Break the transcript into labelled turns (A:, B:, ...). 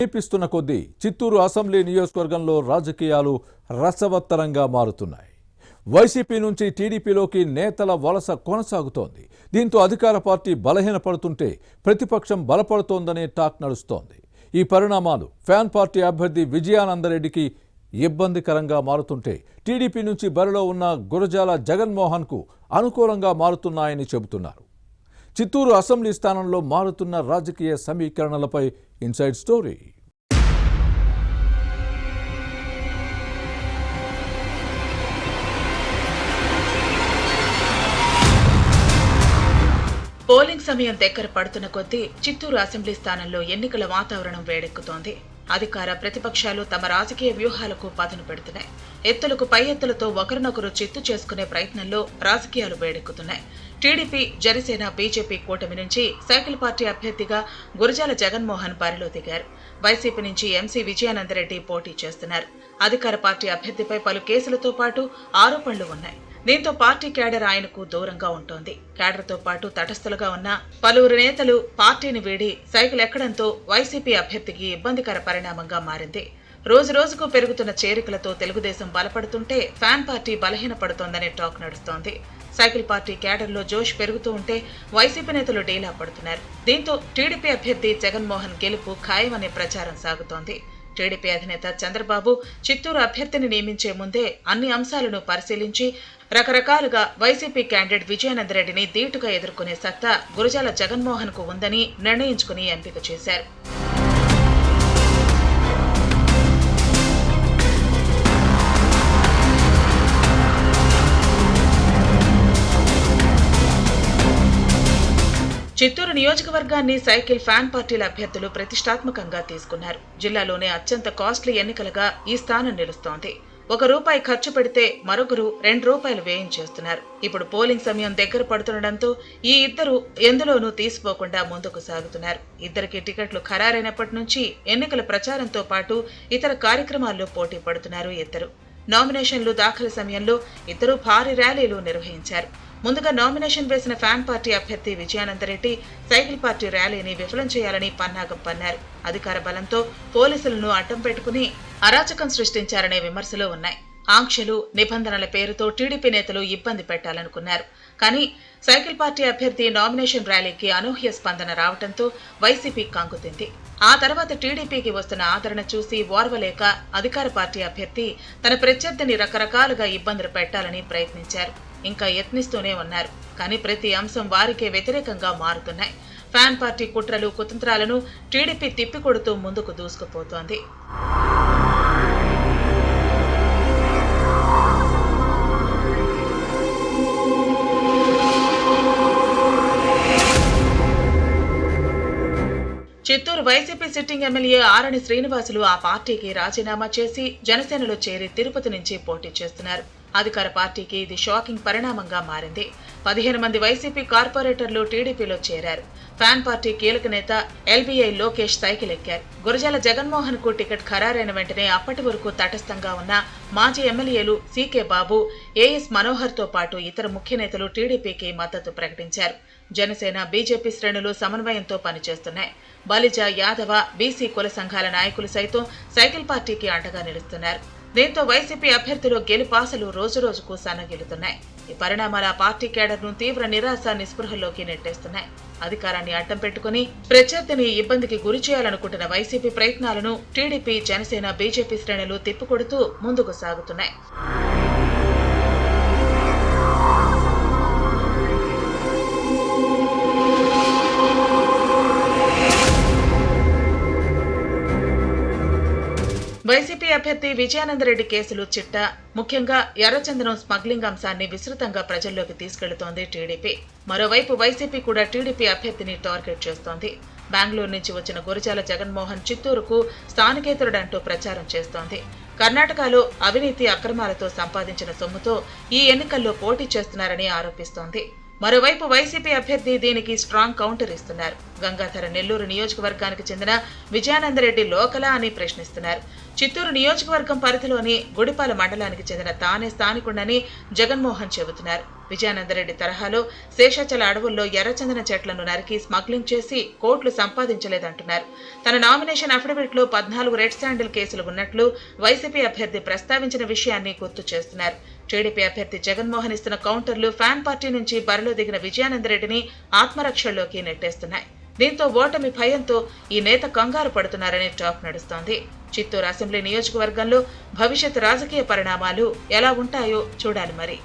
A: సమీపిస్తున్న కొద్దీ చిత్తూరు అసెంబ్లీ నియోజకవర్గంలో రాజకీయాలు రసవత్తరంగా మారుతున్నాయి. వైసీపీ నుంచి టీడీపీలోకి నేతల వలస కొనసాగుతోంది. దీంతో అధికార పార్టీ బలహీనపడుతుంటే ప్రతిపక్షం బలపడుతోందనే టాక్ నడుస్తోంది. ఈ పరిణామాలు ఫ్యాన్ పార్టీ అభ్యర్థి విజయానందరెడ్డికి ఇబ్బందికరంగా మారుతుంటే టీడీపీ నుంచి బరిలో ఉన్న గురజాల జగన్మోహన్కు అనుకూలంగా మారుతున్నాయని చెబుతున్నారు. చిత్తూరు అసెంబ్లీ స్థానంలో మారుతున్న రాజకీయ సమీకరణలపై ఇన్సైడ్ స్టోరీ.
B: పోలింగ్ సమయం దగ్గర పడుతున్న కొద్దీ చిత్తూరు అసెంబ్లీ స్థానంలో ఎన్నికల వాతావరణం వేడెక్కుతోంది. అధికార ప్రతిపక్షాలు తమ రాజకీయ వ్యూహాలకు పదును పెడుతున్నాయి. ఎత్తులకు పై ఎత్తులతో ఒకరినొకరు చిత్తు చేసుకునే ప్రయత్నంలో రాజకీయాలు వేడెక్కుతున్నాయి. టీడీపీ, జనసేన, బీజేపీ కూటమి నుంచి సైకిల్ పార్టీ అభ్యర్థిగా గురజాల జగన్మోహన్ బరిలో దిగారు. వైసీపీ నుంచి ఎంసీ విజయానందరెడ్డి పోటీ చేస్తున్నారు. అధికార పార్టీ అభ్యర్థిపై పలు కేసులతో పాటు ఆరోపణలు ఉన్నాయి. దీంతో పార్టీ క్యాడర్ ఆయనకు దూరంగా ఉంటోంది. క్యాడర్తో పాటు తటస్థులుగా ఉన్న పలువురు నేతలు పార్టీని వీడి సైకిల్ ఎక్కడంతో వైసీపీ అభ్యర్థికి ఇబ్బందికర పరిణామంగా మారింది. రోజు రోజుకు పెరుగుతున్న చేరికలతో తెలుగుదేశం బలపడుతుంటే ఫ్యాన్ పార్టీ బలహీనపడుతోందనే టాక్ నడుస్తోంది. సైకిల్ పార్టీ క్యాడర్లో జోష్ పెరుగుతూ ఉంటే వైసీపీ నేతలు డీలా పడుతున్నారు. దీంతో టీడీపీ అభ్యర్థి జగన్మోహన్ గెలుపు ఖాయమనే ప్రచారం సాగుతోంది. టీడీపీ అధినేత చంద్రబాబు చిత్తూరు అభ్యర్థిని నియమించే ముందే అన్ని అంశాలను పరిశీలించి రకరకాలుగా వైసీపీ క్యాండిడేట్ విజయానందరెడ్డిని ధీటుగా ఎదుర్కొనే సత్తా గురజాల జగన్మోహన్ కు ఉందని నిర్ణయించుకుని ఎంపిక చేశారు. చిత్తూరు నియోజకవర్గాన్ని సైకిల్ ఫ్యాన్ పార్టీల అభ్యర్థులు ప్రతిష్టాత్మకంగా తీసుకున్నారు. జిల్లాలోనే అత్యంత కాస్ట్లీ ఎన్నికలుగా ఈ స్థానం నిలుస్తోంది. ₹1 ఖర్చు పెడితే మరొకరు ₹2 వ్యయం చేస్తున్నారు. ఇప్పుడు పోలింగ్ సమయం దగ్గర పడుతుండటంతో ఈ ఇద్దరు ఎందులోనూ తీసిపోకుండా ముందుకు సాగుతున్నారు. ఇద్దరికి టికెట్లు ఖరారైనప్పటి నుంచి ఎన్నికల ప్రచారంతో పాటు ఇతర కార్యక్రమాల్లో పోటీ పడుతున్నారు ఇద్దరు. నామినేషన్లు దాఖలు సమయంలో ఇద్దరు భారీ ర్యాలీలు నిర్వహించారు. ముందుగా నామినేషన్ వేసిన ఫ్యాన్ పార్టీ అభ్యర్థి విజయానందరెడ్డి సైకిల్ పార్టీ ర్యాలీని విఫలం చేయాలని పన్నాగం పన్నారు. అధికార బలంతో పోలీసులను అడ్డం పెట్టుకుని అరాచకం సృష్టించారనే విమర్శలు ఉన్నాయి. ఆంక్షలు, నిబంధనల పేరుతో టీడీపీ నేతలు ఇబ్బంది పెట్టాలనుకున్నారు. కానీ సైకిల్ పార్టీ అభ్యర్థి నామినేషన్ ర్యాలీకి అనూహ్య స్పందన రావడంతో వైసీపీ కంగుతింది. ఆ తర్వాత టీడీపీకి వస్తున్న ఆదరణ చూసి ఓర్వలేక అధికార పార్టీ అభ్యర్థి తన ప్రత్యర్థిని రకరకాలుగా ఇబ్బందులు పెట్టాలని ప్రయత్నించారు. ఇంకా యత్నిస్తూనే ఉన్నారు. కానీ ప్రతి అంశం వారికే వ్యతిరేకంగా మారుతున్నాయి. ఫ్యాన్ పార్టీ కుట్రలు, కుతంత్రాలను టీడీపీ తిప్పికొడుతూ ముందుకు దూసుకుపోతోంది. చిత్తూరు వైసీపీ సిట్టింగ్ ఎమ్మెల్యే ఆరణి శ్రీనివాసులు ఆ పార్టీకి రాజీనామా చేసి జనసేనలో చేరి తిరుపతి నుంచి పోటీ చేస్తున్నారు. అధికార పార్టీకి ఇది షాకింగ్ పరిణామంగా మారింది. 15 మంది వైసీపీ కార్పొరేటర్లు టీడీపీలో చేరారు. ఫ్యాన్ పార్టీ కీలక నేత ఎల్బీఐ లోకేష్ సైకిల్ ఎక్కారు. గురజాల జగన్మోహన్ కు టికెట్ ఖరారైన వెంటనే అప్పటి వరకు తటస్థంగా ఉన్న మాజీ ఎమ్మెల్యేలు సీకే బాబు, ఏఎస్ మనోహర్ తో పాటు ఇతర ముఖ్య నేతలు టీడీపీకి మద్దతు ప్రకటించారు. జనసేన, బీజేపీ శ్రేణులు సమన్వయంతో పనిచేస్తున్నాయి. బలిజ, యాదవ, బీసీ కుల సంఘాల నాయకులు సైతం సైకిల్ పార్టీకి అండగా నిలుస్తున్నారు. దీంతో వైసీపీ అభ్యర్థులు గెలుపాసలు రోజురోజుకు సన్నగిలుతున్నాయి. ఈ పరిణామాల పార్టీ కేడర్ను తీవ్ర నిరాశ, నిస్పృహల్లోకి నెట్టేస్తున్నాయి. అధికారాన్ని అడ్డం పెట్టుకుని ప్రత్యర్థిని ఇబ్బందికి గురి చేయాలనుకుంటున్న వైసీపీ ప్రయత్నాలను టీడీపీ, జనసేన, బీజేపీ శ్రేణులు తిప్పికొడుతూ ముందుకు సాగుతున్నాయి. వైసీపీ అభ్యర్థి విజయానందరెడ్డి కేసులు చిట్టా, ముఖ్యంగా ఎర్రచందనం స్మగ్లింగ్ అంశాన్ని విస్తృతంగా ప్రజల్లోకి తీసుకెళ్తోంది టీడీపీ. మరోవైపు వైసీపీ కూడా టీడీపీ అభ్యర్థిని టార్గెట్ చేస్తోంది. బెంగళూరు నుంచి వచ్చిన గురజాల జగన్మోహన్ చిత్తూరుకు స్థానికేతరుడంటూ ప్రచారం చేస్తోంది. కర్ణాటకలో అవినీతి అక్రమాలతో సంపాదించిన సొమ్ముతో ఈ ఎన్నికల్లో పోటీ చేస్తున్నారని ఆరోపిస్తోంది. మరోవైపు వైసీపీ అభ్యర్థి దీనికి స్ట్రాంగ్ కౌంటర్ ఇస్తున్నారు. గంగాధర నెల్లూరు నియోజకవర్గానికి చెందిన విజయానందరెడ్డి లోకలా అని ప్రశ్నిస్తున్నారు. చిత్తూరు నియోజకవర్గం పరిధిలోని గుడిపాల మండలానికి చెందిన తానే స్థానికుడని జగన్మోహన్ చెబుతున్నారు. విజయానందరెడ్డి తరహాలో శేషాచల అడవుల్లో ఎర్రచందన చెట్లను నరికి స్మగ్లింగ్ చేసి కోట్లు సంపాదించలేదంటున్నారు. తన నామినేషన్ అఫిడవిట్లో 14 రెడ్ శాండిల్ కేసులు ఉన్నట్లు వైసీపీ అభ్యర్థి ప్రస్తావించిన విషయాన్ని గుర్తు చేస్తున్నారు. టీడీపీ అభ్యర్థి జగన్మోహన్ ఇస్తున్న కౌంటర్లు ఫ్యాన్ పార్టీ నుంచి బరిలో దిగిన విజయానందరెడ్డిని ఆత్మరక్షల్లోకి నెట్టేస్తున్నాయి. దీంతో ఓటమి భయంతో ఈ నేత కంగారు పడుతున్నారనే టాక్ నడుస్తోంది. చిత్తూరు అసెంబ్లీ నియోజకవర్గంలో భవిష్యత్ రాజకీయ పరిణామాలు ఎలా ఉంటాయో చూడాలి మరి.